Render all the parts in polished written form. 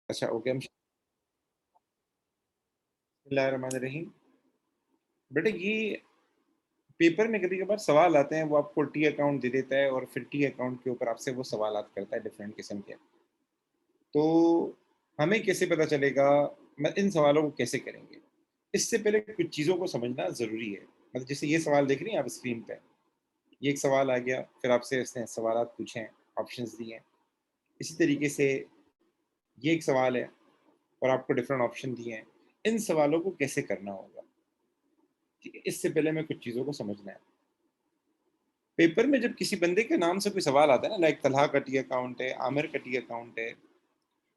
अच्छा ओके। हम बिस्मिल्लाहिर्रहमानिर्रहीम। बेटा ये पेपर में कभी कभार सवाल आते हैं, वो आपको टी अकाउंट दे देता है और फिर टी अकाउंट के ऊपर आपसे वो सवालात करता है डिफरेंट किस्म के। तो हमें कैसे पता चलेगा, मैं इन सवालों को कैसे करेंगे? इससे पहले कुछ चीज़ों को समझना ज़रूरी है। मतलब जैसे ये सवाल देख रही हैं आप स्क्रीन पे, ये एक सवाल आ गया, फिर आपसे इसने सवालात पूछे हैं, ऑप्शंस दिए हैं। इसी तरीके से ये एक सवाल है और आपको डिफरेंट ऑप्शन दिए हैं। इन सवालों को कैसे करना होगा, ठीक है? इससे पहले हमें कुछ चीज़ों को समझना है। पेपर में जब किसी बंदे के नाम से कोई सवाल आता है ना, लाइक तलहा का टी अकाउंट है, आमिर का टी अकाउंट है,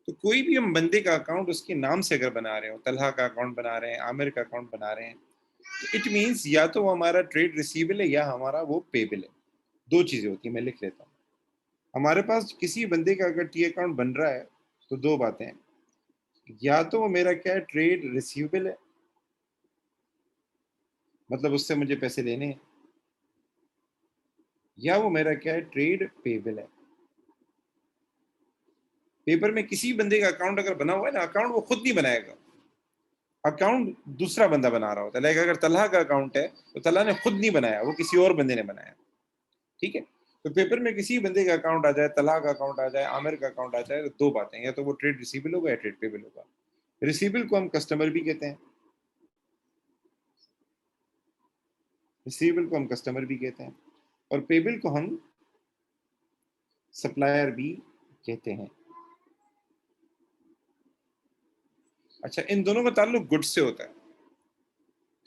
तो कोई भी हम बंदे का अकाउंट उसके नाम से अगर बना रहे हो, तलहा का अकाउंट बना रहे हैं, आमिर का अकाउंट बना रहे हैं, तो इट मीन्स या तो वो हमारा ट्रेड रिसीवेबल है या हमारा वो पेबल है। दो चीज़ें होती हैं, मैं लिख लेता हूँ। हमारे पास किसी बंदे का अगर टी अकाउंट बन रहा है, तो दो बातें हैं। या तो वो मेरा क्या है, ट्रेड रिसीवेबल है, मतलब उससे मुझे पैसे लेने हैं, या वो मेरा क्या है, ट्रेड पेबल है। पेपर में किसी बंदे का अकाउंट अगर बना हुआ है ना, अकाउंट वो खुद नहीं बनाएगा, अकाउंट दूसरा बंदा बना रहा होता है। लाइक अगर तलहा का अकाउंट है, तो तलहा ने खुद नहीं बनाया, वो किसी और बंदे ने बनाया। ठीक है? तो पेपर में किसी बंदे का अकाउंट आ जाए, तलहा का अकाउंट आ जाए, आमिर का अकाउंट आ जाए, तो दो बातें, या तो वो ट्रेड रिसीवेबल होगा या ट्रेड पेबल होगा। रिसीवेबल को हम कस्टमर भी कहते हैं, रिसीवेबल को हम कस्टमर भी कहते हैं, और पेबल को हम सप्लायर भी कहते हैं। अच्छा, इन दोनों का ताल्लुक गुड्स से होता है।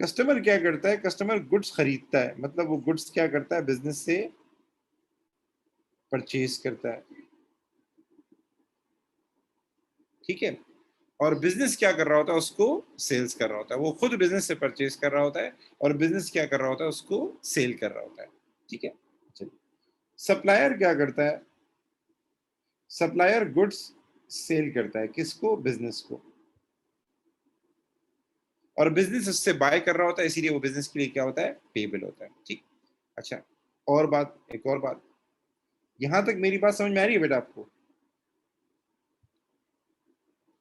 कस्टमर क्या करता है? कस्टमर गुड्स खरीदता है, मतलब वो गुड्स क्या करता है, बिजनेस से परचेज करता है। ठीक है? और बिजनेस क्या कर रहा होता है, उसको सेल्स कर रहा होता है। वो खुद बिजनेस से परचेज कर रहा होता है और बिजनेस क्या कर रहा होता है, उसको सेल कर रहा होता है। ठीक है? चलिए, सप्लायर क्या करता है? सप्लायर गुड्स सेल करता है, किसको? बिजनेस को। और बिजनेस उससे बाय कर रहा होता है, इसीलिए वो बिजनेस के लिए क्या होता है, पेबल होता है। ठीक। अच्छा, और बात, एक और बात, यहां तक मेरी बात समझ में आ रही है बेटा आपको,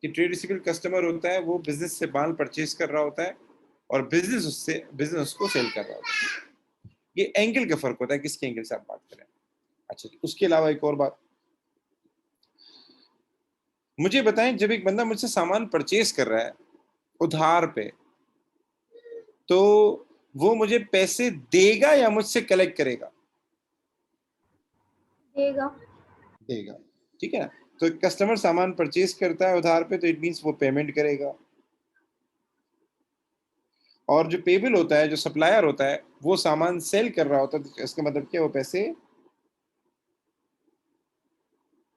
कि ट्रेड रिसीवेबल कस्टमर होता है, वो बिजनेस से माल परचेज कर रहा होता है और बिजनेस उसको सेल कर रहा होता है। ये एंगल का फर्क होता है, किसके एंगल से आप बात करें। अच्छा जी, उसके अलावा एक और बात मुझे बताएं, जब एक बंदा मुझसे सामान परचेज कर रहा है उधार पे, तो वो मुझे पैसे देगा या मुझसे कलेक्ट करेगा? देगा। देगा। ठीक है ना? तो कस्टमर सामान परचेज करता है उधार पे, तो इट मींस वो पेमेंट करेगा। और जो पेबल होता है, जो सप्लायर होता है, वो सामान सेल कर रहा होता है, तो इसका मतलब क्या, वो पैसे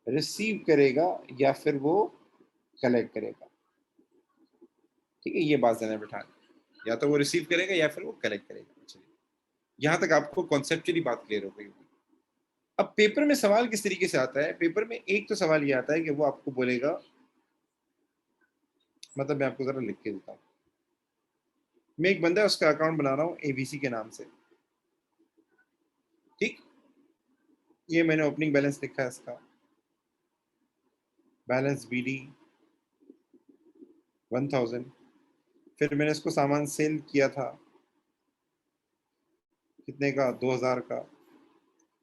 रिसीव करेगा या फिर वो कलेक्ट करेगा। ठीक है, ये बात ज़हन में बिठाना, या तो वो रिसीव करेगा या फिर वो कलेक्ट करेगा। चलिए, यहाँ तक आपको कॉन्सेप्चुअली बात क्लियर हो गई होगी। अब पेपर में सवाल किस तरीके से आता है? पेपर में एक तो सवाल ये आता है कि वो आपको बोलेगा, मतलब मैं आपको जरा लिख के देता हूँ। मैं एक बंदा है, उसका अकाउंट बना रहा हूँ एबीसी के नाम से। ठीक, ये मैंने ओपनिंग बैलेंस लिखा है इसका, बैलेंस बीडी 1000। फिर मैंने इसको सामान सेल किया था, कितने का, 2000 का।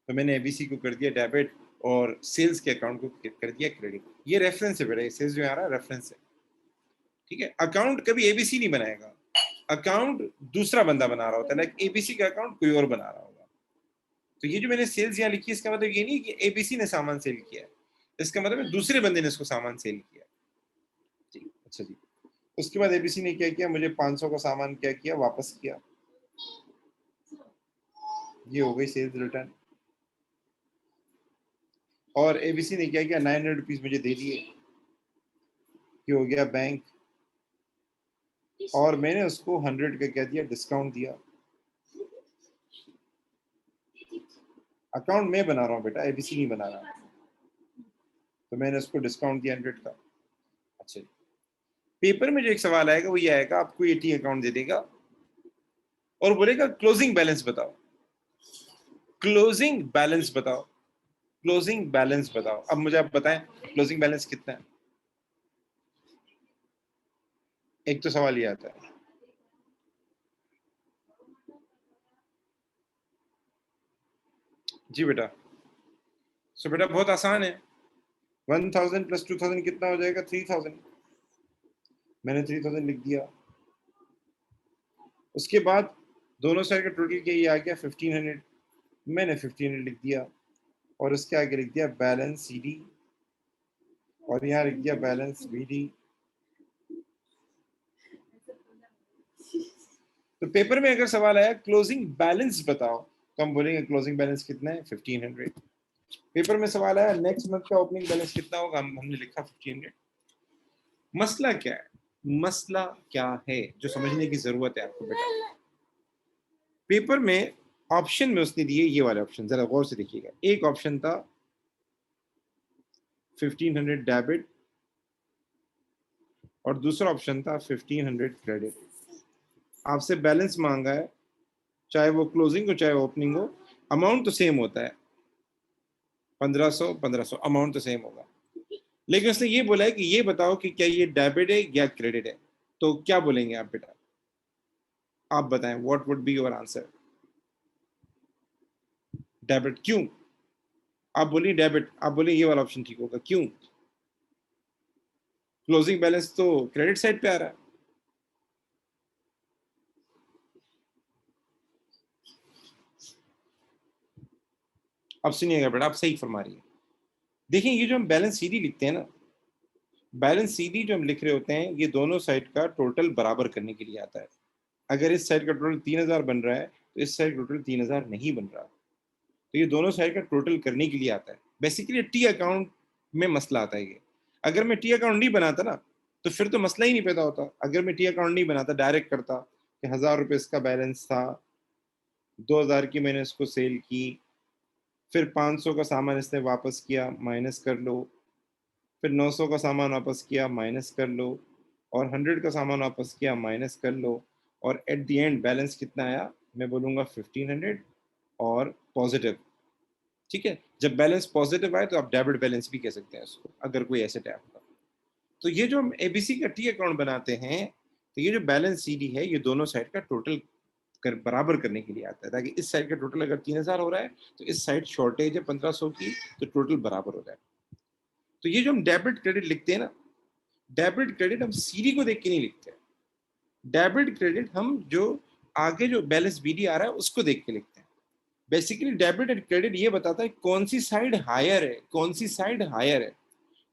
तो मैंने एबीसी को कर दिया डेबिट और सेल्स के अकाउंट को कर दिया क्रेडिट। ये रेफरेंस है बेटा, सेल्स जो आ रहा है रेफरेंस है। ठीक है? अकाउंट कभी एबीसी नहीं बनाएगा, अकाउंट दूसरा बंदा बना रहा होता है, लाइक एबीसी का अकाउंट कोई और बना रहा होगा। तो ये जो मैंने सेल्स यहाँ लिखी है, इसका मतलब ये नहीं कि एबीसी ने सामान सेल किया है, इसका मतलब है दूसरे बंदे ने इसको सामान सेल किया। ठीक, अच्छा जी। उसके बाद एबीसी ने क्या किया, मुझे 500 का सामान क्या किया, वापस किया। ये हो गई सेल्स रिटर्न। और एबीसी ने क्या किया, 900 रुपीज मुझे दे दिए, ये हो गया बैंक। और मैंने उसको 100 का क्या दिया, डिस्काउंट दिया। अकाउंट मैं बना रहा हूँ बेटा, एबीसी नहीं बना रहा, तो मैंने उसको डिस्काउंट दिया 100 का। अच्छा, पेपर में जो एक सवाल आएगा वो ये आएगा, आपको ये टी अकाउंट दे देगा और बोलेगा क्लोजिंग बैलेंस बताओ, क्लोजिंग बैलेंस बताओ, क्लोजिंग बैलेंस बताओ। अब मुझे आप बताएं क्लोजिंग बैलेंस कितना है? एक तो सवाल ये आता है। जी बेटा। सो बेटा बहुत आसान है, 1000 प्लस 2000 कितना हो जाएगा? 3000। मैंने 3000 लिख दिया। उसके बाद दोनों साइड का टोटल क्या ये आ गया 1500। मैंने 1500 लिख दिया और उसके आगे लिख दिया बैलेंस सी डी, और यहाँ लिख दिया बैलेंस बी डी। तो पेपर में अगर सवाल आया क्लोजिंग बैलेंस बताओ, तो हम बोलेंगे क्लोजिंग बैलेंस कितना है? 1500। पेपर में सवाल आया नेक्स्ट मंथ का ओपनिंग बैलेंस कितना होगा, हमने लिखा 1500। मसला क्या है? मसला क्या है जो समझने की जरूरत है आपको बेटा? पेपर में ऑप्शन में उसने दिए ये वाले ऑप्शन, जरा गौर से देखिएगा। एक ऑप्शन था 1500 डेबिट और दूसरा ऑप्शन था 1500 क्रेडिट। आपसे बैलेंस मांगा है, चाहे वो क्लोजिंग हो चाहे ओपनिंग हो, अमाउंट तो सेम होता है, 1500 1500 अमाउंट तो सेम होगा। लेकिन उसने ये बोला है कि ये बताओ कि क्या ये डेबिट है या क्रेडिट है। तो क्या बोलेंगे आप बेटा? आप बताएं, what would be your answer? Debit. क्यों? आप बोलिए डेबिट, आप बोलिए ये वाला ऑप्शन ठीक होगा, क्यों? क्लोजिंग बैलेंस तो क्रेडिट साइड पे आ रहा है। अब सुनिएगा बेटा, आप सही फरमा रही है। देखिए ये जो हम बैलेंस सीडी लिखते हैं ना, बैलेंस सीडी जो हम लिख रहे होते हैं, ये दोनों साइड का टोटल बराबर करने के लिए आता है। अगर इस साइड का टोटल 3000 बन रहा है तो इस साइड टोटल 3000 नहीं बन रहा, तो ये दोनों साइड का टोटल करने के लिए आता है। बेसिकली टी अकाउंट में मसला आता है ये। अगर मैं टी अकाउंट नहीं बनाता ना, तो फिर तो मसला ही नहीं पैदा होता। अगर मैं टी अकाउंट नहीं बनाता, डायरेक्ट करता कि 1000 रुपये इसका बैलेंस था, 2000 की मैंने इसको सेल की, फिर 500 का सामान इसने वापस किया, माइनस कर लो, फिर 900 का सामान वापस किया, माइनस कर लो, और 100 का सामान वापस किया, माइनस कर लो, और एट द एंड बैलेंस कितना आया? मैं बोलूंगा 1500 और पॉजिटिव। ठीक है, जब बैलेंस पॉजिटिव आए तो आप डेबिट बैलेंस भी कह सकते हैं उसको, अगर कोई एसेट है आपका। तो ये जो हम एबीसी का टी अकाउंट बनाते हैं, तो ये जो बैलेंस सीडी है, ये दोनों साइड का टोटल बराबर करने के लिए आता है, ताकि इस साइड का टोटल अगर 3000 हो रहा है तो इस साइड शॉर्टेज है 1500 की, तो टोटल बराबर हो जाए। तो ये जो हम डेबिट क्रेडिट लिखते हैं ना, डेबिट क्रेडिट हम सीडी को देख के नहीं लिखते। डेबिट क्रेडिट हम जो आगे जो बैलेंस बीडी आ रहा है उसको देख के लिखते हैं। बेसिकली डेबिट एंड क्रेडिट ये बताता है कौन सी साइड हायर है, कौन सी साइड हायर है।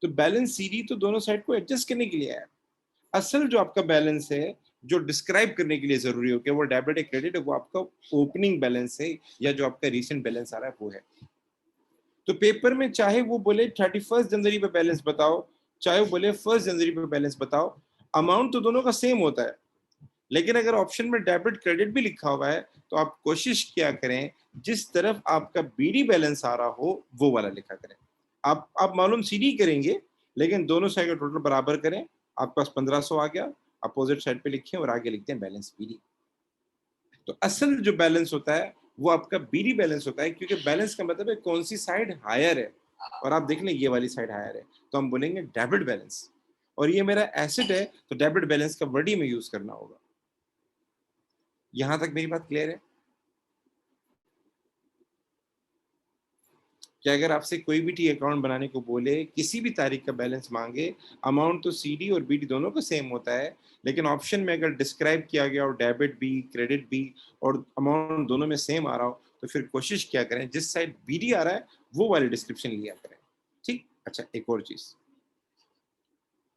तो बैलेंस सीडी तो दोनों साइड को एडजस्ट करने के लिए है। असल जो आपका बैलेंस है, जो डिस्क्राइब करने के लिए जरूरी हो कि वो डेबिट है क्रेडिट है, वो आपका ओपनिंग बैलेंस है या जो आपका रीसेंट बैलेंस आ रहा है वो है। तो पेपर में चाहे वो बोले 31 जनवरी पे बैलेंस बताओ, चाहे वो बोले 1 जनवरी पे बैलेंस बताओ, अमाउंट तो दोनों का सेम होता है। लेकिन अगर ऑप्शन में डेबिट क्रेडिट भी लिखा हुआ है, तो आप कोशिश किया करें जिस तरफ आपका बीडी बैलेंस आ रहा हो वो वाला लिखा करें। आप मालूम सीडी करेंगे, लेकिन दोनों साइड का टोटल बराबर करें। आपके पास 1500 आ गया, अपोजिट साइड पे लिखें और आगे लिखते हैं बैलेंस बीडी। तो असल जो बैलेंस होता है वो आपका बीडी बैलेंस होता है, क्योंकि बैलेंस का मतलब है कौन सी साइड हायर है। और आप देख लें ये वाली साइड हायर है, तो हम बोलेंगे डेबिट बैलेंस। और ये मेरा एसेट है, तो डेबिट बैलेंस का वर्ड ही में यूज करना होगा। यहां तक मेरी बात क्लियर है? कि अगर आपसे कोई भी टी अकाउंट बनाने को बोले, किसी भी तारीख का बैलेंस मांगे, अमाउंट तो सीडी और बीडी दोनों का सेम होता है, लेकिन ऑप्शन में अगर डिस्क्राइब किया गया और डेबिट भी क्रेडिट भी और अमाउंट दोनों में सेम आ रहा हो, तो फिर कोशिश क्या करें जिस साइड बीडी आ रहा है वो वाली डिस्क्रिप्शन लिया करें। ठीक। अच्छा, एक और चीज,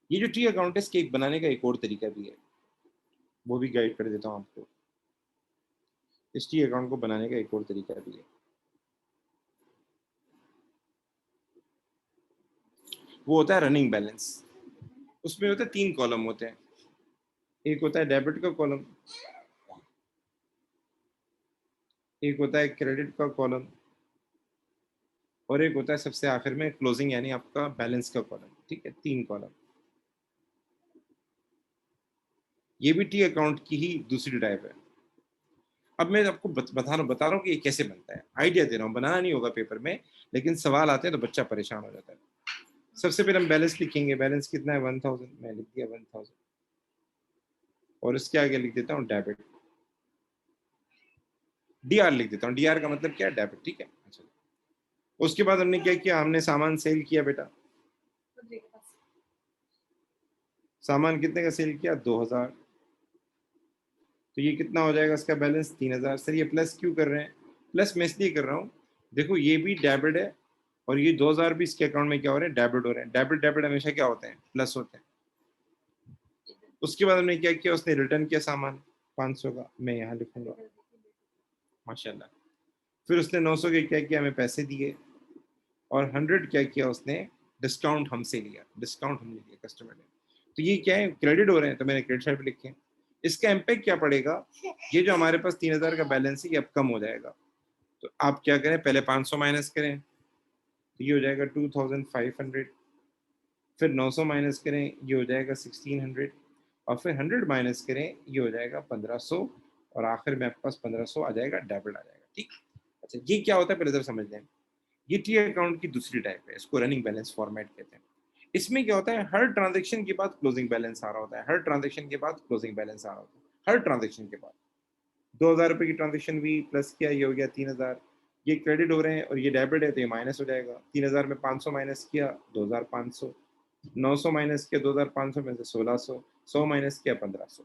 ये जो टी अकाउंट है इसके बनाने का एक और तरीका भी है, वो भी गाइड कर देता हूँ आपको। इस टी अकाउंट को बनाने का एक और तरीका भी है, वो होता है रनिंग बैलेंस। उसमें होता है 3 कॉलम होते हैं। एक होता है डेबिट का कॉलम, एक होता है क्रेडिट का कॉलम, और एक होता है सबसे आखिर में क्लोजिंग यानी आपका बैलेंस का कॉलम। ठीक है, 3 कॉलम। ये भी टी अकाउंट की ही दूसरी टाइप है। अब मैं आपको बता रहा हूँ कि ये कैसे बनता है, आइडिया दे रहा हूँ, बनाना नहीं होगा पेपर में, लेकिन सवाल आते हैं तो बच्चा परेशान हो जाता है। सबसे पहले हम बैलेंस लिखेंगे, बैलेंस कितना है 1000, मैं लिख दिया 1000। और इसके आगे लिख देता हूँ डेबिट, डीआर लिख देता हूँ। डीआर का मतलब क्या है? डेबिट, ठीक है। अच्छा, उसके बाद हमने क्या किया, हमने सामान सेल किया बेटा। सामान कितने का सेल किया? 2000। तो ये कितना हो जाएगा इसका बैलेंस? 3000। सर ये प्लस क्यों कर रहे हैं? प्लस मैं इसलिए कर रहा हूँ, देखो ये भी डेबिट है और ये 2000 भी इसके अकाउंट में क्या हो रहे हैं? डेबिट हो रहे हैं। डेबिट डेबिट हमेशा क्या होते हैं? प्लस होते हैं। उसके बाद हमने क्या किया, उसने रिटर्न किया सामान 500 का, मैं यहाँ लिखूंगा माशाल्लाह। फिर उसने 900 के क्या किया, हमें पैसे दिए, और 100 क्या किया उसने? डिस्काउंट हमसे लिया, डिस्काउंट हमने लिया कस्टमर ने। तो ये क्या है? क्रेडिट हो रहे हैं, तो मैंने क्रेडिट साइड पे लिखे। इसका इम्पैक्ट क्या पड़ेगा? ये जो हमारे पास 3000 का बैलेंस है ये अब कम हो जाएगा। तो आप क्या करें, पहले 500 माइनस करें, तो ये हो जाएगा 2500। फिर 900 माइनस करें, ये हो जाएगा 1600। और फिर 100 माइनस करें, ये हो जाएगा 1500। और आखिर में आपके पास 1500 आ जाएगा, डेबिट आ जाएगा, ठीक। अच्छा, ये क्या होता है पहले जरा समझ लें। ये टी अकाउंट की दूसरी टाइप है, इसको रनिंग बैलेंस फॉर्मेट कहते हैं। इसमें क्या होता है, हर ट्रांजेक्शन के बाद क्लोजिंग बैलेंस आ रहा होता है, हर ट्रांजेक्शन के बाद क्लोजिंग बैलेंस आ रहा होता है, हर ट्रांजेक्शन के बाद। 2000 रुपये की ट्रांजेक्शन भी प्लस किया, ये हो गया 3000। ये क्रेडिट हो रहे हैं और ये डेबिट है, तो ये माइनस हो जाएगा। 3000 में 500 माइनस किया, 2500। 900 माइनस किया 2500 में से 1600। 100 माइनस किया 1500।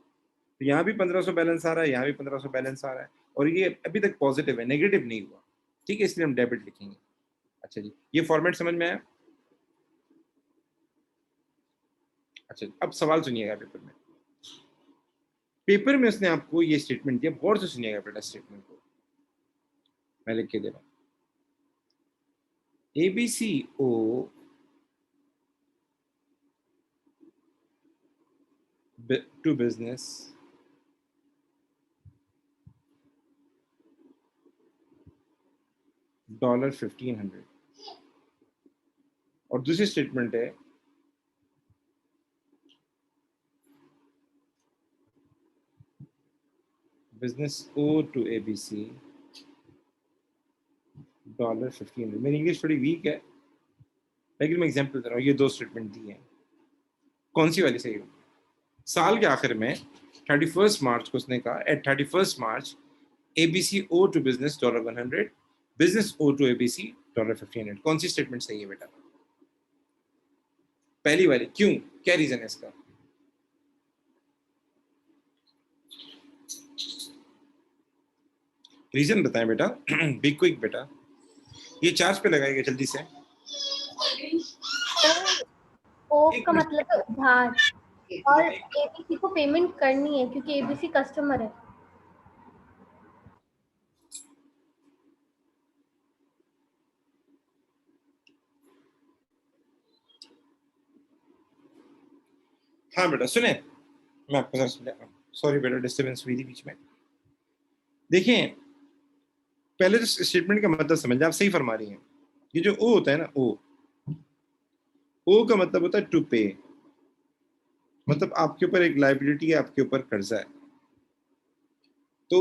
तो यहाँ भी 1500 बैलेंस आ रहा है, यहाँ भी 1500 बैलेंस आ रहा है, और ये अभी तक पॉजिटिव है, नेगेटिव नहीं हुआ, ठीक है, इसलिए हम डेबिट लिखेंगे। अच्छा जी, ये फॉर्मेट समझ में आया? अच्छा, अब सवाल सुनिएगा पेपर में। पेपर में उसने आपको ये स्टेटमेंट दिया, गौर से सुनिएगा बेटा स्टेटमेंट को, मैं लिख के दे रहा हूँ। ABCO to business $1500। और दूसरी स्टेटमेंट है बिजनेस O to ABC $1500। मेरी इंग्लिश थोड़ी वीक है, लेकिन मैं एग्जाम्पल दे रहा हूँ। ये दो स्टेटमेंट दी है, कौन सी वाली सही हो? साल के आखिर में 31 मार्च को उसने कहा, at 31 March ABC O to business $100, business O to ABC $1500। कौन सी स्टेटमेंट सही है बेटा? पहली वाली। क्यों, क्या रीजन है इसका? रीजन बताएं बेटा। बी क्विक बेटा, ये चार्ज पे लगाएगा जल्दी से। ओ का मतलब है उधार, और एबीसी को पेमेंट करनी है क्योंकि एबीसी कस्टमर है। हाँ बेटा सुने, मैं आपको समझा रहा हूँ। सॉरी बेटा, डिस्टर्बेंस हुई थी बीच में। देखिए, पहले तो स्टेटमेंट का मतलब समझ, आप सही फरमा रही हैं। ये जो ओ होता है ना, ओ का मतलब होता है टू पे, मतलब आपके ऊपर एक लाइबिलिटी है, आपके ऊपर कर्जा है। तो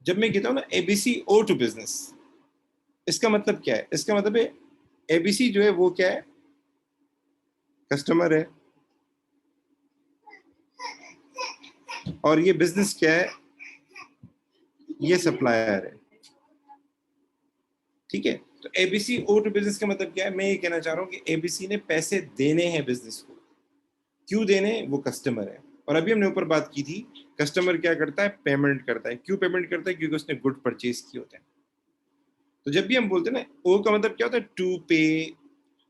जब मैं कहता हूँ ना एबीसी ओ टू बिजनेस, इसका मतलब क्या है? इसका मतलब है एबीसी जो है वो क्या है? कस्टमर है, और ये बिजनेस क्या है? ये सप्लायर है, ठीक है। तो एबीसी ओ टू बिजनेस का मतलब क्या है? मैं ये कहना चाह रहा हूँ कि एबीसी ने पैसे देने हैं बिजनेस को। क्यों देने? वो कस्टमर है। और अभी हमने ऊपर बात की थी, कस्टमर क्या करता है? पेमेंट करता है। क्यों पेमेंट करता है? क्योंकि उसने गुड परचेज किए होते हैं। तो जब भी हम बोलते हैं ना ओ का मतलब क्या होता है? टू पे।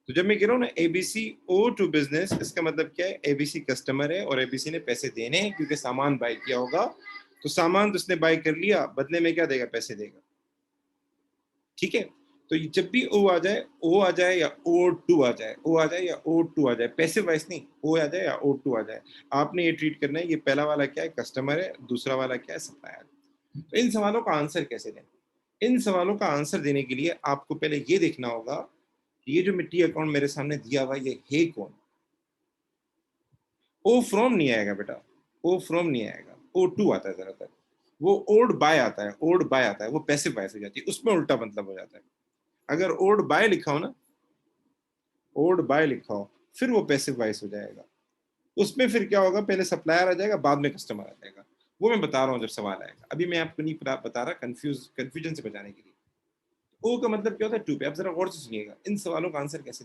तो जब मैं कह रहा हूँ ना एबीसी ओ टू बिजनेस, इसका मतलब क्या है? एबीसी कस्टमर है और एबीसी ने पैसे देने हैं क्योंकि सामान बाय किया होगा। तो सामान तो उसने बाय कर लिया, बदले में क्या देगा? पैसे देगा, ठीक है। तो जब भी ओ आ जाए, ओ आ जाए या ओ टू आ जाए, ओ आ जाए या ओ टू आ जाए, पैसे वाइज नहीं, ओ आ जाए या ओ टू आ जाए, आपने ये ट्रीट करना है, ये पहला वाला क्या है? कस्टमर है, दूसरा वाला क्या है? सप्लायर। तो इन सवालों का आंसर कैसे दें? इन सवालों का आंसर देने के लिए आपको पहले ये देखना होगा कि ये जो मिट्टी अकाउंट मेरे सामने दिया हुआ ये है कौन? ओ फ्रॉम नहीं आएगा बेटा, ओ फ्रॉम नहीं आएगा, ओ टू आता है ज्यादातर। वो ओड बाय आता है, ओड बाय आता है, वो पैसिव वॉइस हो जाती है, उसमें उल्टा मतलब हो जाता है। अगर ओड बाय लिखा हो ना, ओड बाय लिखा हो, फिर वो पैसिव वॉइस हो जाएगा। उसमें फिर क्या होगा, पहले सप्लायर आ जाएगा, बाद में कस्टमर आ जाएगा। वो मैं बता रहा हूँ जब सवाल आएगा, अभी मैं आपको नहीं बता रहा, कंफ्यूजन से बचाने के लिए। ओ का मतलब क्या होता है टू पे। आप जरा गौर से सुनिएगा, इन सवालों का आंसर कैसे।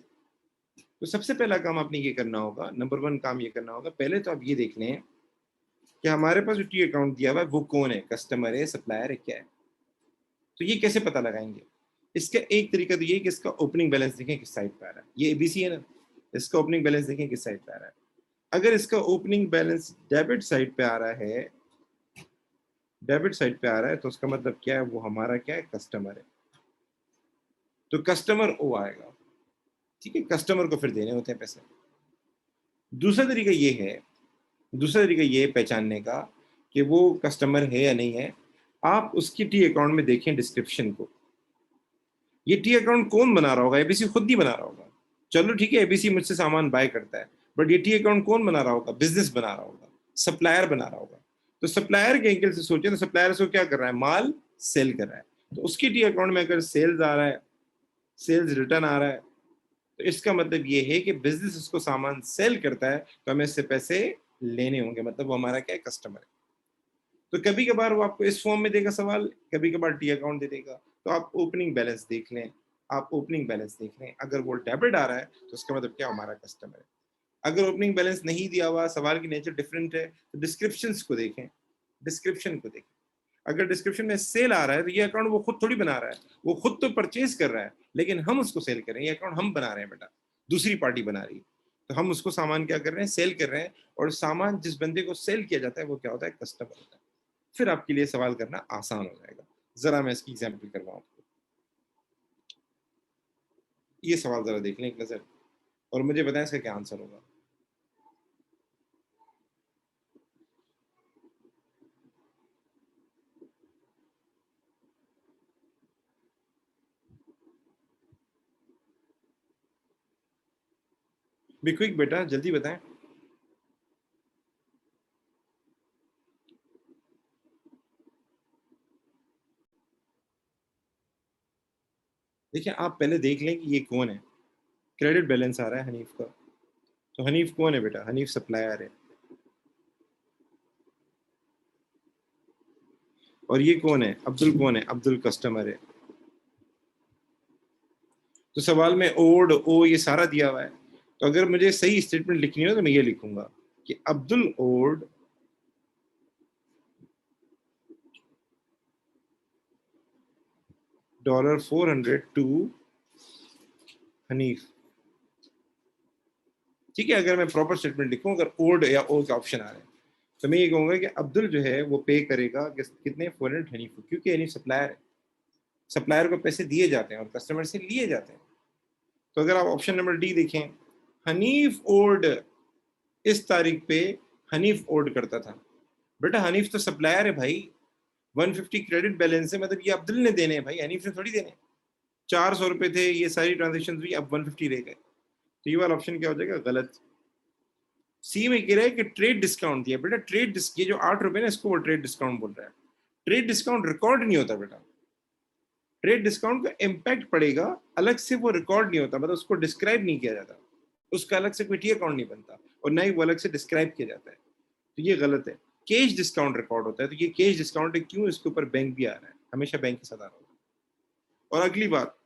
तो सबसे पहला काम आपने ये करना होगा, नंबर 1 काम ये करना होगा, पहले तो आप ये देख लें कि हमारे पास जो टी अकाउंट दिया हुआ है वो कौन है, कस्टमर है, सप्लायर है, क्या है। तो ये कैसे पता लगाएंगे। इसका एक तरीका तो ये है कि इसका ओपनिंग बैलेंस देखें किस साइड पे आ रहा है। ये एबीसी है ना, इसका ओपनिंग बैलेंस देखें किस साइड पे आ रहा है। अगर इसका ओपनिंग बैलेंस डेबिट साइड पे आ रहा है, डेबिट साइड पे आ रहा है, तो उसका मतलब क्या है, वो हमारा क्या है, कस्टमर है। तो कस्टमर ओ आएगा, ठीक है, कस्टमर को फिर देने होते हैं पैसे। दूसरा तरीका ये है, दूसरा तरीका ये है पहचानने का कि वो कस्टमर है या नहीं है। आप उसकी टी अकाउंट में देखें डिस्क्रिप्शन को। ये टी अकाउंट कौन बना रहा होगा, एबीसी खुद नहीं बना रहा होगा। चलो ठीक है, एबीसी मुझसे सामान बाय करता है, बट ये टी अकाउंट कौन बना रहा होगा, बिजनेस बना रहा होगा, सप्लायर बना रहा होगा। तो सप्लायर के एंगल से सोचे तो सप्लायर उसको क्या कर रहा है, माल सेल कर रहा है। तो उसकी टी अकाउंट में अगर सेल्स आ रहा है, सेल्स रिटर्न आ रहा है, तो इसका मतलब ये है कि बिजनेस उसको सामान सेल करता है, तो हमें इससे पैसे लेने होंगे, मतलब वो हमारा क्या है, कस्टमर है। तो कभी कभार वो आपको इस फॉर्म में देगा सवाल, कभी कभार टी अकाउंट दे देगा। तो आप ओपनिंग बैलेंस देख लें, आप ओपनिंग बैलेंस देख लें, अगर वो डेबिट आ रहा है तो उसका मतलब क्या, हमारा कस्टमर है। अगर ओपनिंग बैलेंस नहीं दिया हुआ, सवाल की नेचर डिफरेंट है, तो डिस्क्रिप्शन को देखें, डिस्क्रिप्शन को देखें। अगर डिस्क्रिप्शन में सेल आ रहा है तो ये अकाउंट वो खुद थोड़ी बना रहा है, वो खुद तो परचेज कर रहा है, लेकिन हम उसको सेल कर रहे हैं। ये अकाउंट हम बना रहे हैं बेटा, दूसरी पार्टी बना रही है। तो हम उसको सामान क्या कर रहे हैं, सेल कर रहे हैं। और सामान जिस बंदे को सेल किया जाता है वो क्या होता है, कस्टमर होता है। फिर आपके लिए सवाल करना आसान हो जाएगा। जरा मैं इसकी एग्जाम्पल करवाऊं आपको। ये सवाल जरा देख लें एक नजर, और मुझे बताएं इसका क्या आंसर होगा। बी क्विक बेटा, जल्दी बताएं। देखिए, आप पहले देख लें कि ये कौन है। क्रेडिट बैलेंस आ रहा है हनीफ का, तो हनीफ कौन है बेटा, हनीफ सप्लायर है। और ये कौन है, अब्दुल कौन है, अब्दुल कस्टमर है। तो सवाल में ओड ओ ये सारा दिया हुआ है। तो अगर मुझे सही स्टेटमेंट लिखनी हो तो मैं ये लिखूंगा कि अब्दुल ओड $400 टू हनीफ। ठीक है, अगर मैं प्रॉपर स्टेटमेंट लिखूं, अगर ओड या ओ का ऑप्शन आ रहा है, तो मैं ये कहूंगा कि अब्दुल जो है वो पे करेगा कितने, 400 हनीफ को, क्योंकि हनीफ सप्लायर है। सप्लायर को पैसे दिए जाते हैं और कस्टमर से लिए जाते हैं। तो अगर आप ऑप्शन नंबर डी देखें, हनीफ ओड इस तारीख पे हनीफ ओड करता था। बेटा हनीफ तो सप्लायर है भाई, 150 क्रेडिट बैलेंस है, मतलब ये अब्दुल ने देने हैं भाई, हनीफ ने थोड़ी देने। 400 रुपए थे, ये सारी ट्रांजेक्शन हुई, अब 150 रह गए। तो ये वाला ऑप्शन क्या हो जाएगा, गलत। सी में कह रहा है कि ट्रेड डिस्काउंट दिया। बेटा ट्रेड ये जो 8 रुपए ना, इसको वो ट्रेड डिस्काउंट बोल रहा है। ट्रेड डिस्काउंट रिकॉर्ड नहीं होता बेटा। ट्रेड डिस्काउंट का इम्पैक्ट पड़ेगा, अलग से वो रिकॉर्ड नहीं होता, मतलब उसको डिस्क्राइब नहीं किया जाता। उसका अलग से कोई टी अकाउंट नहीं बनता, और ना ही वो अलग से डिस्क्राइब किया जाता है। तो ये गलत है। कैश डिस्काउंट रिकॉर्ड होता है, तो ये कैश डिस्काउंट है, क्यों, इसके ऊपर बैंक भी आ रहा है, हमेशा बैंक के साथ आ रहा होगा। और अगली बात,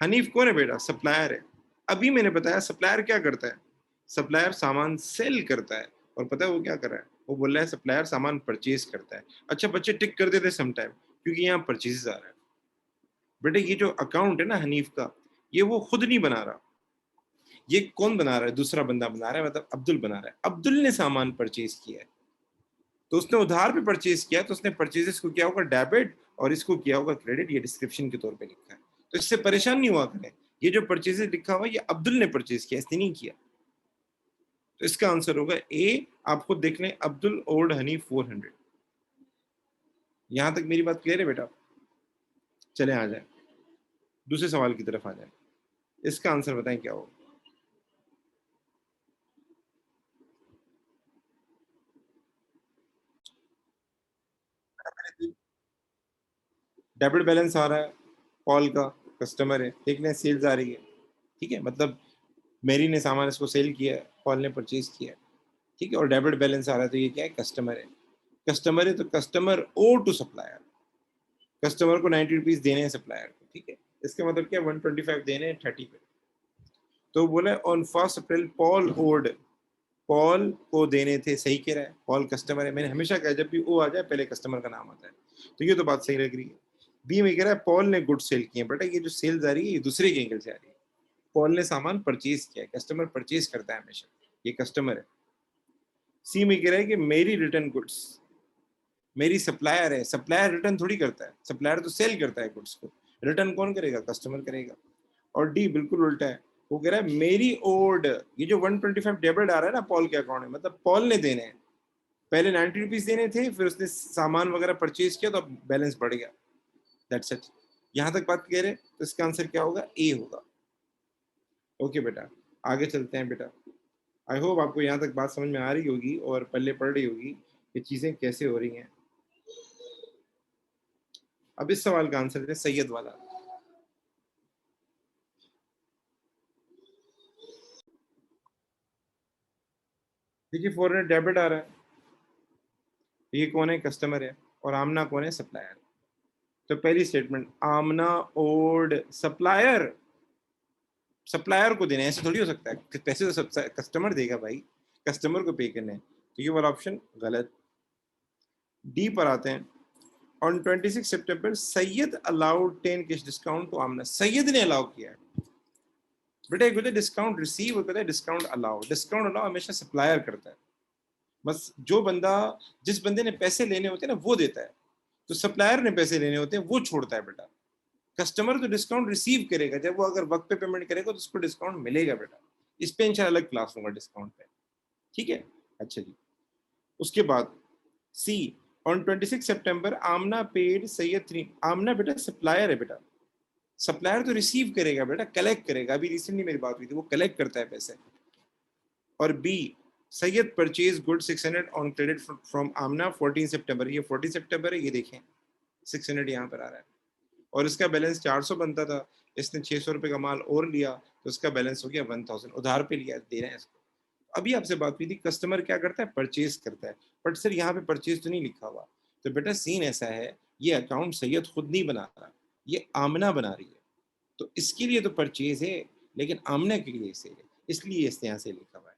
हनीफ कौन है बेटा, सप्लायर है। अभी मैंने बताया सप्लायर क्या करता है, सप्लायर सामान सेल करता है। और पता है वो क्या कर रहा है, वो बोल रहा है सप्लायर सामान परचेज करता है। अच्छा बच्चे टिक कर देते समटाइम, क्योंकि यहाँ परचेज आ रहा है। बेटे ये जो अकाउंट है ना हनीफ का, ये वो खुद नहीं बना रहा, ये कौन बना रहा है, दूसरा बंदा बना रहा है, मतलब अब्दुल बना रहा है। अब्दुल ने सामान परचेज किया है, तो उसने उधार पे परचेज किया, तो उसने परचेजेस को किया होगा डेबिट, और इसको किया होगा क्रेडिट। ये डिस्क्रिप्शन के तौर पे लिखा है, तो इससे परेशान नहीं हुआ करें। ये जो परचेजेस लिखा हुआ है, ये अब्दुल ने परचेज किया, इसने नहीं किया। तो इसका आंसर होगा ए। आप खुद देख लें, अब्दुल ओल्ड हनी 400। यहां तक मेरी बात क्लियर है बेटा। चले आ जाए दूसरे सवाल की तरफ आ जाए। इसका आंसर बताएं क्या होगा। डेबिट बैलेंस आ रहा है, पॉल का कस्टमर है, देख लें सेल्स आ रही है। ठीक है, मतलब मेरी ने सामान इसको सेल किया है, पॉल ने परचेज किया है। ठीक है, और डेबिट बैलेंस आ रहा है तो ये क्या है, कस्टमर है। कस्टमर है तो customer owe to supplier, customer को 90 रुपीज देने हैं सप्लायर को, ठीक है। इसका मतलब क्या, 125 देने हैं 30 पे। तो बोला on 1 April Paul owed, Paul को देने थे, सही कह रहा है, पॉल कस्टमर है। मैंने हमेशा कहा जब भी ओ आ जाए पहले कस्टमर का नाम आता है, तो ये तो बात सही लग रही है। बी में कह रहा है पॉल ने गुड सेल किए, बेटा ये जो सेल्स आ रही है ये दूसरे के एंगल से आ रही है। पॉल ने सामान परचेज किया है, कस्टमर परचेज करता है हमेशा, ये कस्टमर है। सी में कह रहा है कि मेरी रिटर्न गुड्स, मेरी सप्लायर है, सप्लायर रिटर्न थोड़ी करता है, सप्लायर तो सेल करता है गुड्स को, रिटर्न कौन करेगा, कस्टमर करेगा। और डी बिल्कुल उल्टा है, वो कह रहा है मेरी ओड, ये जो 125 डेबिट आ रहा है ना पॉल के अकाउंट में, मतलब पॉल ने देने हैं, पहले 90 रुपीज देने थे, फिर उसने सामान वगैरह परचेज किया तो अब बैलेंस बढ़ गया, दैट्स इट। यहां तक बात कह रहे हैं, तो इसका आंसर क्या होगा, ए होगा। ओके बेटा, आगे चलते हैं बेटा। आई होप आपको यहाँ तक बात समझ में आ रही होगी और पल्ले पड़ रही होगी ये चीजें कैसे हो रही हैं। अब इस सवाल का आंसर है सैयद वाला। देखिए फॉरेन डेबिट आ रहा है, ये कौन है, कस्टमर है, और आमना कौन है, सप्लायर। तो पहली स्टेटमेंट, आमना ओड सप्लायर, सप्लायर को देने, ऐसे थोड़ी हो सकता है, पैसे तो कस्टमर देगा भाई, कस्टमर को पे करने, तो ये वाला ऑप्शन गलत। डी पर आते हैं, on 26 September Syed allowed 10 cash discount to Amna, Syed ने अलाउ किया है। बेटा एक होता है डिस्काउंट रिसीव, होता है डिस्काउंट अलाउ। डिस्काउंट अलाउ हमेशा सप्लायर करता है, बस जो बंदा, जिस बंदे ने पैसे लेने होते हैं ना वो देता है, तो सप्लायर ने पैसे लेने होते हैं वो छोड़ता है बेटा। कस्टमर तो डिस्काउंट रिसीव करेगा, जब वो अगर वक्त पे पेमेंट करेगा तो उसको डिस्काउंट मिलेगा बेटा। इस पे इंशाल्लाह अलग क्लास होगा डिस्काउंट पे, ठीक है। अच्छा जी, उसके बाद C, on 26 September Amna paid Syed 3, Amna बेटा सप्लायर है बेटा, सप्लायर तो रिसीव करेगा बेटा, कलेक्ट करेगा, अभी रिसेंटली मेरी बात हुई थी, वो कलेक्ट करता है पैसे। और B, Syed purchase good 600 on credit from Amna 14 September, ये 14 सितंबर है, ये देखें 600 यहाँ पर आ रहा है, और इसका बैलेंस 400 बनता था, इसने 600 रुपए का माल और लिया तो इसका बैलेंस हो गया 1000, उधार पे लिया, दे रहे हैं इसको। अभी आपसे बात हुई थी, कस्टमर क्या करता है, परचेज करता है, बट सर यहाँ पे परचेज तो नहीं लिखा हुआ। तो बेटा सीन ऐसा है, ये अकाउंट सैयद खुद नहीं बना रहा, ये आमना बना रही है, तो इसके लिए तो परचेज है, लेकिन आमना के लिए सेल है, इसलिए इस यहाँ से लिखा हुआ है।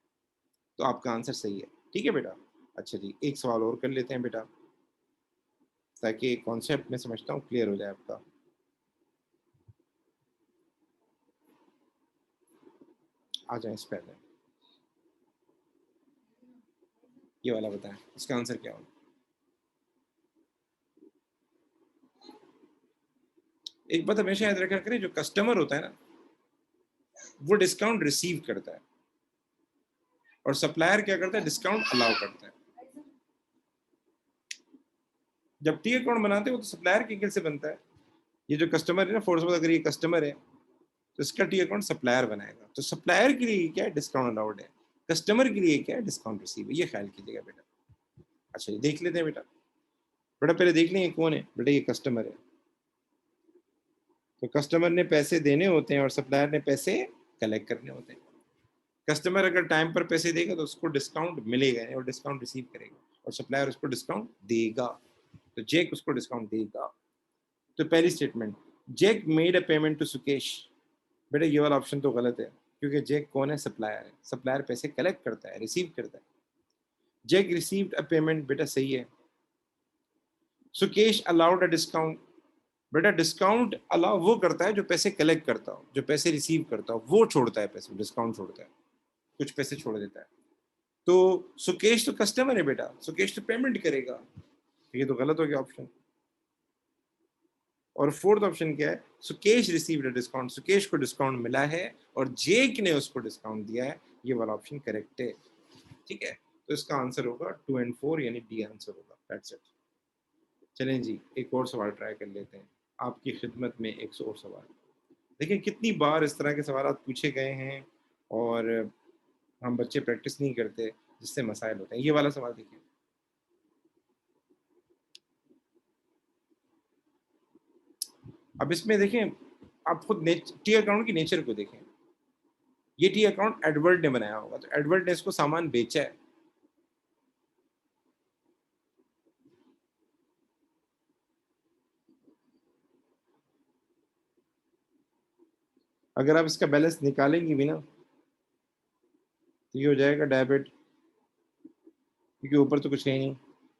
तो आपका आंसर सही है, ठीक है बेटा। अच्छा जी, एक सवाल और कर लेते हैं बेटा, ताकि कॉन्सेप्ट में समझता हूँ क्लियर हो जाए आपका। आ जाए इस पहले, ये वाला बताएं, इसका आंसर क्या होगा। एक बात हमेशा याद रखा करें, जो कस्टमर होता है ना वो डिस्काउंट रिसीव करता है, और सप्लायर क्या करता है, डिस्काउंट अलाउ करता है। जब टी अकाउंट बनाते हो तो सप्लायर के एंगल से बनता है, ये जो कस्टमर है ना, फॉर सपोज अगर ये कस्टमर है तो इसका टी अकाउंट सप्लायर बनाएगा, तो सप्लायर के लिए क्या है, डिस्काउंट अलाउड है, कस्टमर के लिए क्या है, डिस्काउंट रिसीव है, ये ख्याल कीजिएगा बेटा। अच्छा ये देख लेते हैं बेटा, बेटा पहले देख लें ये कौन है, बेटा ये कस्टमर है, तो कस्टमर ने पैसे देने होते हैं और सप्लायर ने पैसे कलेक्ट करने होते हैं। कस्टमर अगर टाइम पर पैसे देगा तो उसको डिस्काउंट मिलेगा और डिस्काउंट रिसीव करेगा, और सप्लायर उसको डिस्काउंट देगा, तो जैक उसको डिस्काउंट देगा। तो पहली statement, Jack made a payment to Sukesh, बेटा ये वाला ऑप्शन तो गलत है, क्योंकि जैक कौन है, सप्लायर है, सप्लायर पैसे कलेक्ट करता है, रिसीव करता है। जैक रिसीव्ड अ पेमेंट, बेटा सही है। सुकेश अलाउड अ डिस्काउंट, बेटा डिस्काउंट अलाउ वो करता है जो पैसे कलेक्ट करता हो, जो पैसे रिसीव करता हो वो छोड़ता है पैसे, डिस्काउंट छोड़ता है, कुछ पैसे छोड़ देता है। तो सुकेश तो कस्टमर है बेटा, सुकेश तो पेमेंट करेगा, ये तो गलत हो गया ऑप्शन। और फोर्थ ऑप्शन क्या है, Sukesh received a discount, Sukesh को डिस्काउंट मिला है और जेक ने उसको डिस्काउंट दिया है, ये वाला ऑप्शन करेक्ट है, ठीक है। तो इसका आंसर होगा 2 और 4, यानी डी आंसर होगा, दैट्स इट। चलें जी, एक और सवाल ट्राई कर लेते हैं, आपकी खिदमत में एक और सवाल। देखिए कितनी बार इस तरह के सवाल पूछे गए हैं और हम बच्चे प्रैक्टिस नहीं करते, जिससे मसाइल होते हैं। ये वाला सवाल देखिए, अब इसमें देखें, आप खुद टी अकाउंट की नेचर को देखें। ये टी अकाउंट एडवर्ड ने बनाया होगा, तो एडवर्ड ने इसको सामान बेचा है, अगर आप इसका बैलेंस निकालेंगे भी ना तो ये हो जाएगा डेबिट, क्योंकि ऊपर तो कुछ है ही नहीं,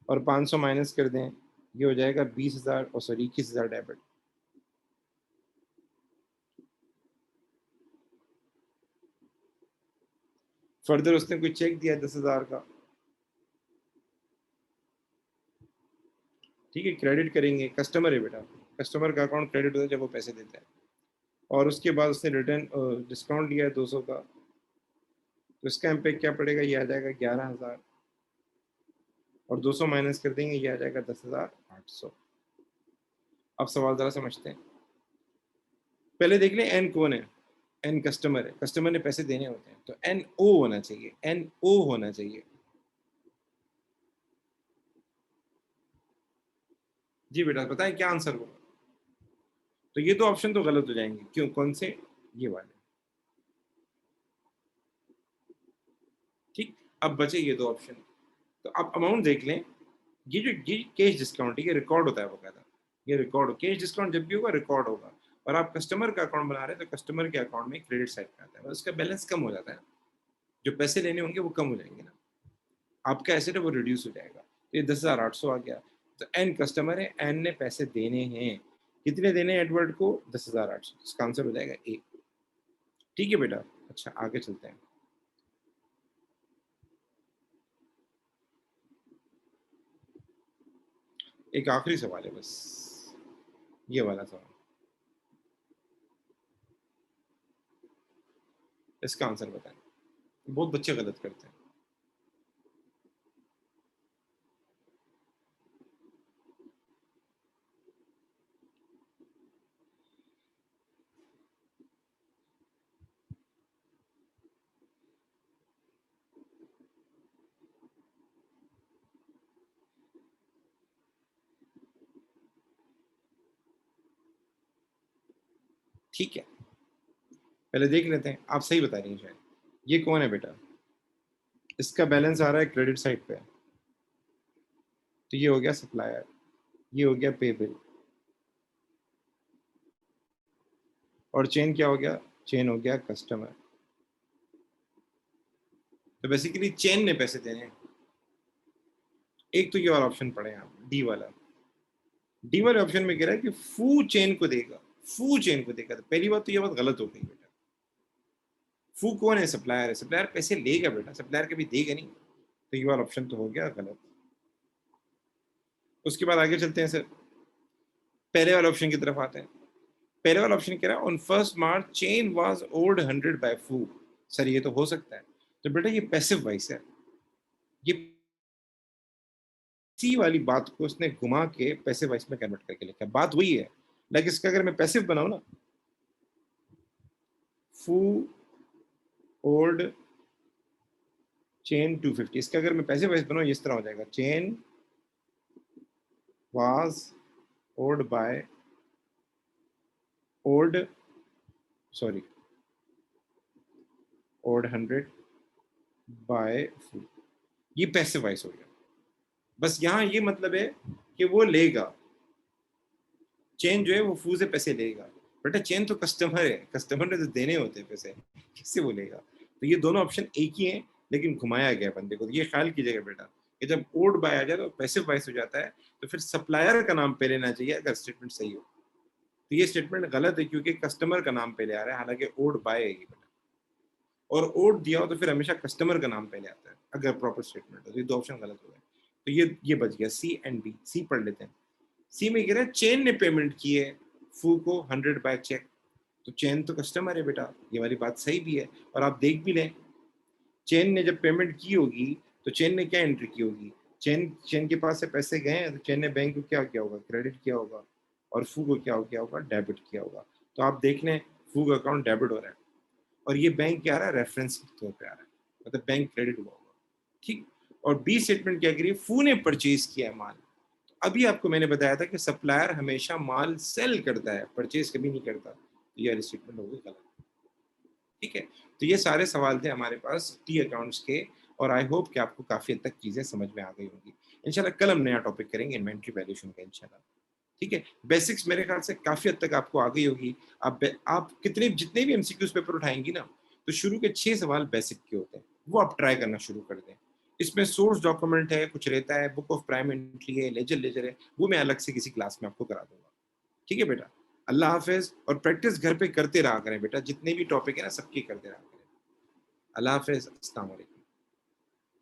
और 500 माइनस कर दें, ये हो जाएगा 20,000, और सॉरी 21,000 डेबिट। फर्दर उसने कोई चेक दिया 10,000 का, ठीक है, क्रेडिट करेंगे, कस्टमर है बेटा, कस्टमर का अकाउंट क्रेडिट होता है जब वो पैसे देता है। और उसके बाद उसने रिटर्न डिस्काउंट लिया है 200 का, तो इसका इम्पैक्ट क्या पड़ेगा, ये आ जाएगा 11,000, और 200 माइनस कर देंगे, ये आ जाएगा 10,800। अब सवाल जरा समझते हैं। पहले देख लें एन कौन है, एन कस्टमर है, कस्टमर ने पैसे देने होते हैं, तो एन ओ होना चाहिए, एन ओ होना चाहिए। जी बेटा बताएं क्या आंसर होगा। तो ये दो ऑप्शन तो गलत हो जाएंगे, क्यों, कौन से, ये वाले, ठीक। अब बचे ये दो ऑप्शन, तो आप अमाउंट देख लें। ये कैश डिस्काउंट है, ये रिकॉर्ड होता है वो कहता, ये रिकॉर्ड, कैश डिस्काउंट जब भी होगा रिकॉर्ड होगा। और आप कस्टमर का अकाउंट बना रहे हैं तो कस्टमर के अकाउंट में क्रेडिट साइड पे आता है, उसका बैलेंस कम हो जाता है, जो पैसे लेने होंगे वो कम हो जाएंगे ना, आपका एसेट है वो रिड्यूस हो जाएगा। तो ये 10,800 आ गया। तो एन कस्टमर है, एन ने पैसे देने हैं, कितने देने हैं एडवर्ड को, 10,800, इसका आंसर हो जाएगा ए। ठीक है बेटा, अच्छा आगे चलते हैं। एक आखिरी सवाल है बस, ये वाला सवाल, इसका आंसर बताएं। बहुत बच्चे गलत करते हैं। ठीक है, पहले देख लेते हैं, आप सही बता रही हैं शायद। ये कौन है बेटा, इसका बैलेंस आ रहा है क्रेडिट साइड पे, तो ये हो गया सप्लायर, ये हो गया पे बिल, और चेन क्या हो गया, चेन हो गया कस्टमर। तो बेसिकली चेन ने पैसे देने हैं। एक तो ये वाला ऑप्शन पढ़े आप, डी वाला, डी वाले ऑप्शन में कह रहा है कि फू चेन को देगा, फू चेन को देगा। तो पहली बात तो ये बात गलत हो गई बेटा, फू कौन है, सप्लायर है, सप्लायर पैसे लेगा बेटा, सप्लायर कभी देगा नहीं, तो ये वाला ऑप्शन तो हो गया गलत। उसके बाद आगे चलते हैं सर, पहले वाले ऑप्शन की तरफ आते हैं। पहले वाला ऑप्शन कह रहा है on 1 March Chen was owed 100 by Fu. Sir ये तो हो सकता है, तो बेटा ये पैसिव वॉइस है, ये सी वाली बात को उसने घुमा के पैसिव वॉइस में कन्वर्ट करके लिखा, बात वही है। लेकिन इसका अगर मैं पैसिव बनाऊं ना, फू ओल्ड चेन 250, इसका अगर मैं पैसिव वॉइस बनाऊं इस तरह हो जाएगा, Chen was owed by owed, sorry owed 100 by Fu. ये पैसिव वॉइस हो गया। बस यहाँ ये मतलब है कि वो लेगा, चेन जो है वो फू से पैसे लेगा। बेटा चेन तो कस्टमर है, कस्टमर ने तो देने होते हैं पैसे, किससे वो लेगा। तो ये दोनों ऑप्शन एक ही हैं, लेकिन घुमाया गया बंदे को। तो ये ख्याल कीजिएगा बेटा कि जब ओड बाय आ जाए तो पैसिव वॉइस हो जाता है, तो फिर सप्लायर का नाम पहले लेना चाहिए अगर स्टेटमेंट सही हो। तो ये स्टेटमेंट गलत है क्योंकि कस्टमर का नाम पहले आ रहा है, हालांकि ओड बाय है ये बेटा। और ओड दिया हो तो फिर हमेशा कस्टमर का नाम पहले आता है अगर प्रॉपर स्टेटमेंट हो। तो ये दो ऑप्शन गलत हो गए, तो ये बच गया सी एंड बी। सी पढ़ लेते हैं। सी में कह रहा है चेन ने पेमेंट की है फू को 100 बाय चेक, तो चेन तो कस्टमर है बेटा, ये वाली बात सही भी है। और आप देख भी लें, चेन ने जब पेमेंट की होगी तो चेन ने क्या एंट्री की होगी, चेन चेन के पास से पैसे गए हैं तो चेन ने बैंक को क्या किया होगा, क्रेडिट किया होगा, और फू को क्या किया होगा, डेबिट किया होगा। तो आप देख लें फू का अकाउंट डेबिट हो रहा है, और ये बैंक क्या आ रहा है, रेफरेंस के तौर पे आ रहा है, मतलब बैंक क्रेडिट हुआ होगा, ठीक। और बी स्टेटमेंट क्या करिए, फू ने परचेज किया है माल। अभी आपको मैंने बताया था कि सप्लायर हमेशा माल सेल करता है, परचेज कभी नहीं करता, तो यह स्टेटमेंट होगी गलत, ठीक है। तो ये सारे सवाल थे हमारे पास टी अकाउंट्स के, और आई होप कि आपको काफी हद तक चीजें समझ में आ गई होंगी। इंशाल्लाह कल हम नया टॉपिक करेंगे इन्वेंट्री वैल्यूएशन का इंशाल्लाह। ठीक है, बेसिक्स मेरे ख्याल से काफ़ी हद तक आपको आ गई होगी। आप कितने जितने भी एमसीक्यूज़ पेपर उठाएँगी ना, तो शुरू के 6 सवाल बेसिक के होते हैं, वो आप ट्राई करना शुरू कर दें। इसमें सोर्स डॉक्यूमेंट है, कुछ रहता है, बुक ऑफ प्राइम एंट्री है, लेजर है, वो मैं अलग से किसी क्लास में आपको करा दूँगा। ठीक है बेटा? अल्लाह हाफ़िज़ और प्रैक्टिस घर पे करते रहा करें बेटा, जितने भी टॉपिक है ना सबकी करते रहा करें। अल्लाह हाफ़िज़, अस्सलाम वालेकुम।